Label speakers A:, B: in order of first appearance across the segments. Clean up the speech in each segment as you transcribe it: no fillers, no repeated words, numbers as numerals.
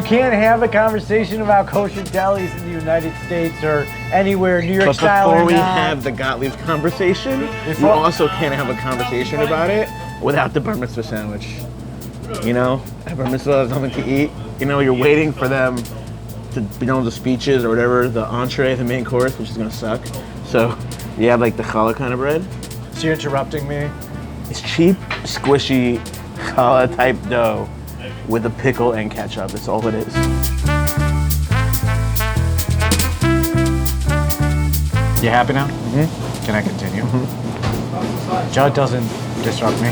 A: can't have a conversation about kosher delis in the United States or anywhere, New York style.
B: But before we have the Gottlieb conversation, you also can't have a conversation about it without the bar mitzvah sandwich. You know, at bar mitzvah has something to eat. You know, you're waiting for them to, you know, the speeches or whatever, the entree, the main course, which is gonna suck. So you have like the challah kind of bread.
A: So you're interrupting me?
B: It's cheap, squishy challah type dough with a pickle and ketchup. That's all it is.
A: You happy now? Mm-hmm. Can I continue? Mm-hmm. Judd doesn't disrupt me.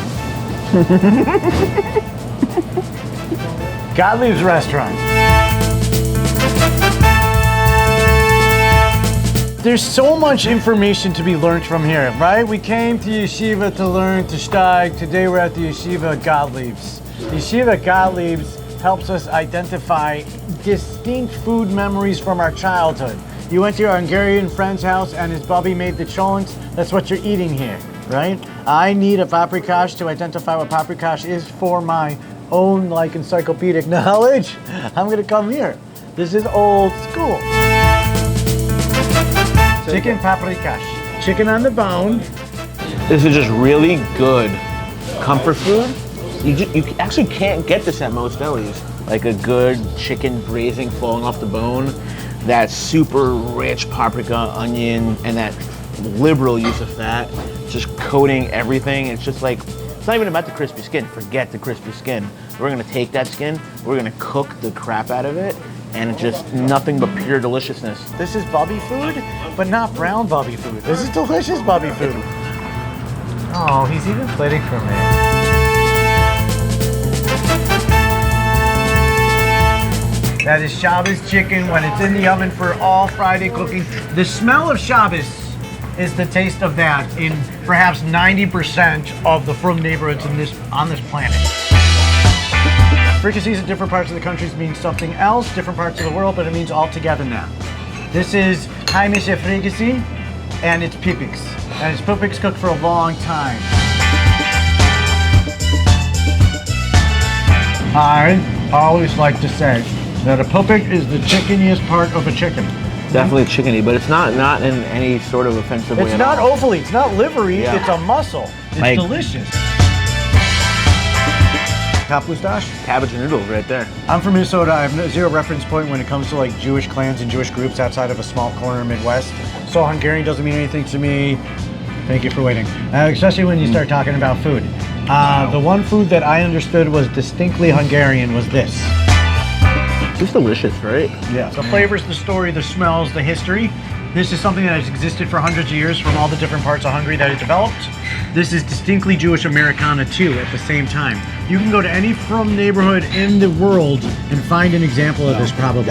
A: Gottlieb's restaurant. There's so much information to be learned from here, right? We came to Yeshiva to learn to steig. Today we're at the Yeshiva Gottlieb's. Yeshiva Gottlieb's helps us identify distinct food memories from our childhood. You went to your Hungarian friend's house and his bubby made the cholents. That's what you're eating here, right? I need a paprika to identify what paprika is for my own like encyclopedic knowledge. I'm gonna come here. This is old school. Chicken paprika. Chicken on the bone.
B: This is just really good comfort food. You actually can't get this at most delis. Like a good chicken braising falling off the bone, that super rich paprika, onion, and that liberal use of fat, just coating everything. It's just like, it's not even about the crispy skin. Forget the crispy skin. We're gonna take that skin, we're gonna cook the crap out of it, and it's just nothing but pure deliciousness.
A: This is bubby food, but not brown bubby food. This is delicious bubby food. Oh, he's even plating for me. That is Shabbos chicken when it's in the oven for all Friday cooking. The smell of Shabbos is the taste of that in perhaps 90% of the frum neighborhoods on this planet. Fricassees in different parts of the country means something else, different parts of the world, but it means all together now. This is heimische fricassee, and it's pipiks. And it's pipiks cooked for a long time. I always like to say that a pupik is the chickeniest part of a chicken.
B: Definitely chickeny, but it's not in any sort of offensive way.
A: It's not ovally, it's not livery,
B: Yeah.
A: it's a muscle. It's
B: like,
A: delicious. Kapustash?
B: Cabbage noodles right there.
A: I'm from Minnesota. I have zero reference point when it comes to like Jewish clans and Jewish groups outside of a small corner Midwest. So Hungarian doesn't mean anything to me. Thank you for waiting. Especially when you start talking about food. The one food that I understood was distinctly Hungarian was this.
B: It's delicious, right?
A: Yeah. The flavors, the story, the smells, the history. This is something that has existed for hundreds of years from all the different parts of Hungary that it developed. This is distinctly Jewish Americana too at the same time. You can go to any frum neighborhood in the world and find an example of this probably.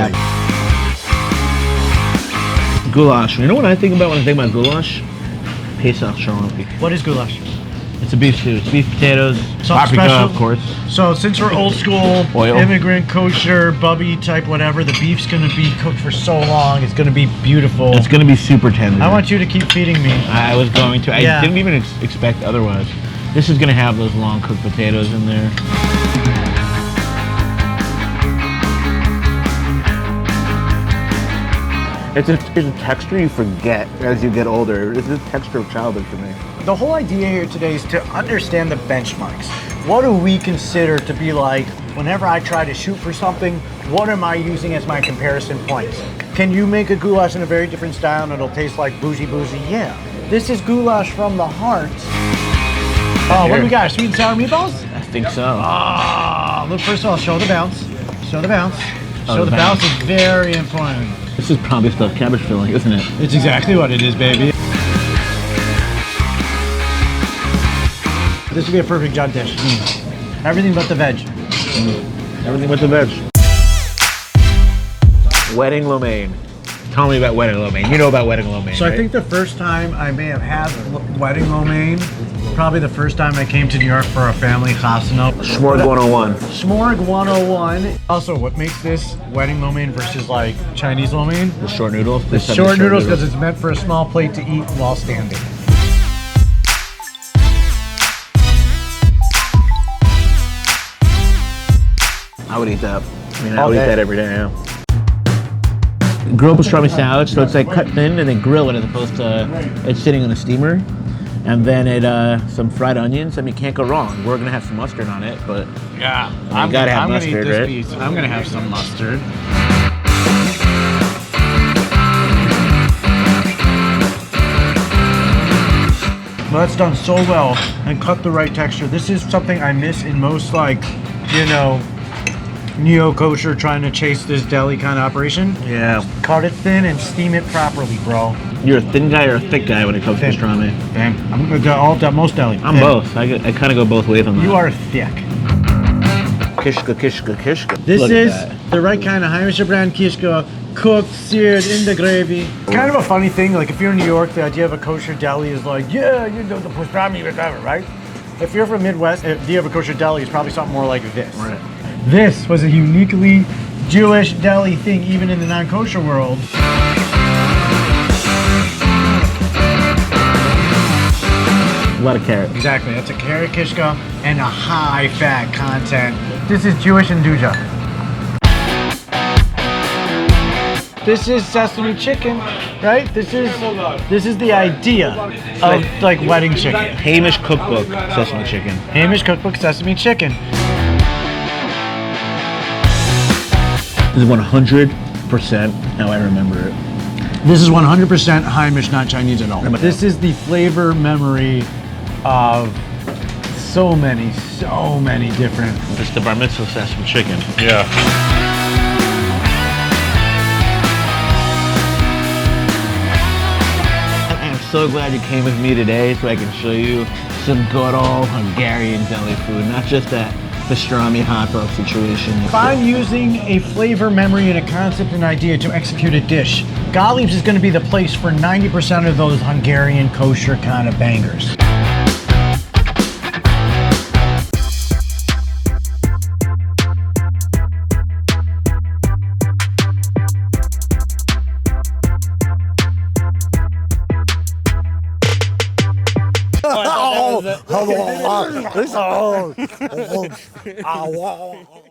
B: Goulash. You know what I think about when I think about goulash? Pesach shalom.
A: What is goulash?
B: It's a beef stew. It's beef potatoes,
A: Something
B: paprika,
A: special?
B: of course.
A: So since we're old school,
B: Oil.
A: immigrant, kosher, bubby type, whatever, the beef's gonna be cooked for so long, it's gonna be beautiful.
B: It's gonna be super tender.
A: I want you to keep feeding me.
B: I was going to. I
A: Yeah.
B: didn't even expect otherwise. This is gonna have those long cooked potatoes in there. It's a texture you forget as you get older. It's a texture of childhood for me.
A: The whole idea here today is to understand the benchmarks. What do we consider to be like, whenever I try to shoot for something, what am I using as my comparison points? Can you make a goulash in a very different style and it'll taste like bougie? Yeah. This is goulash from the heart. Oh, what do we got? Sweet and sour meatballs?
B: I think so.
A: Ah, look, first of all, show the bounce. Show the bounce.
B: Oh,
A: Show
B: the
A: the bounce
B: bounce.
A: is very important.
B: This is probably stuffed cabbage filling, isn't it?
A: It's exactly what it is, baby. This would be a perfect jug dish. Everything but the veg.
B: Everything but the veg. Wedding lo mein. Tell me about wedding lo mein. You know about wedding lo mein,
A: So
B: right?
A: I think the first time I may have had wedding lo mein, probably the first time I came to New York for a family chasana.
B: Schmorg 101.
A: Schmorg 101. Also, what makes this wedding lo mein versus like Chinese lo mein?
B: The short noodles.
A: The short noodles, because it's meant for a small plate to eat while standing. I
B: would eat that. I mean, I'll eat that every day, yeah. Grilled pastrami salad, so it's like cut thin and then grill it as opposed to it's sitting on a steamer. And then some fried onions. I mean, can't go wrong. We're gonna have some mustard on it, but
A: Yeah,
B: you gotta have mustard, right?
A: Piece. I'm gonna have some mustard. Well, that's done so well and cut the right texture. This is something I miss in most, like, you know, neo-kosher trying to chase this deli kind of operation.
B: Yeah.
A: Cut it thin and steam it properly, bro.
B: You're a thin guy or a thick guy when it comes to pastrami?
A: Damn. I'm most deli.
B: I'm both. I kind of go both ways on that.
A: You are thick.
B: Kishko, Kishko, Kishko.
A: This
B: Look at
A: is
B: that.
A: the right kind of Heimische brand Kishko, cooked, seared in the gravy. Kind of a funny thing, like if you're in New York, the idea of a kosher deli is like, yeah, you know, the pastrami, whatever, right? If you're from Midwest, the idea of a kosher deli is probably something more like this.
B: Right.
A: This was a uniquely Jewish deli thing, even in the non-kosher world.
B: A lot of carrots.
A: Exactly, that's a carrot kishka and a high fat content. This is Jewish induja. This is sesame chicken, right? This is the idea of like wedding chicken.
B: Hamish cookbook sesame chicken.
A: Hamish cookbook sesame chicken.
B: This is 100% how I remember it.
A: This is 100% Heimish, not Chinese at all. This is the flavor memory of so many different.
B: It's the bar mitzvah sesame chicken.
C: Yeah.
B: I'm so glad you came with me today so I can show you some good old Hungarian deli food, not just that pastrami hot dog situation.
A: If I'm using a flavor memory and a concept and idea to execute a dish, Gottlieb's is going to be the place for 90% of those Hungarian kosher kind of bangers.
D: Oh,